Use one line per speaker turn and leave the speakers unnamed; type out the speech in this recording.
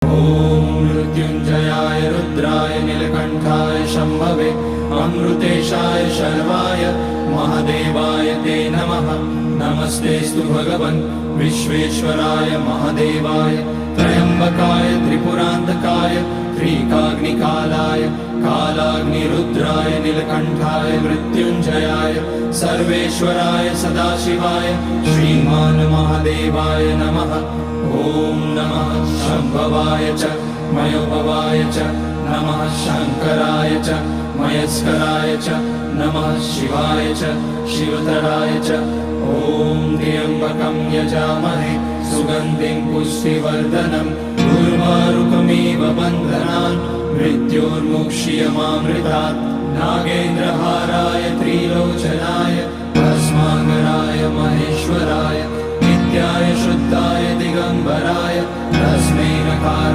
ॐ मृत्युञ्जयाय रुद्राय नीलकण्ठाय शम्भवे अमृतेशाय शर्वाय महादेवाय ते नमः। नमस्तेऽस्तु भगवन् विश्वेश्वराय महादेवाय त्र्यम्बकाय त्रिपुरान्तकाय त्रिकाग्निकालाय कालाग्निरुद्राय नीलकण्ठाय मृत्युञ्जयाय सर्वेश्वराय सदाशिवाय श्रीमान् महादेवाय नमः। ॐ नमः शम्भवाय च मयोभवाय च नमः शङ्कराय च मयस्कराय च नमः शिवाय च शिवतराय च। ॐ त्र्यम्बकं यजामहे सुगन्धिं पुष्टिवर्धनम् उर्वारुकमिव बन्धनान् मृत्योर्मुक्ष्यमामृतात्। नागेन्द्रहाराय त्रिलोचनाय भस्माङ्गराय महेश्वराय नित्याय शुद्धाय दिगम्बराय तस्मै नकाराय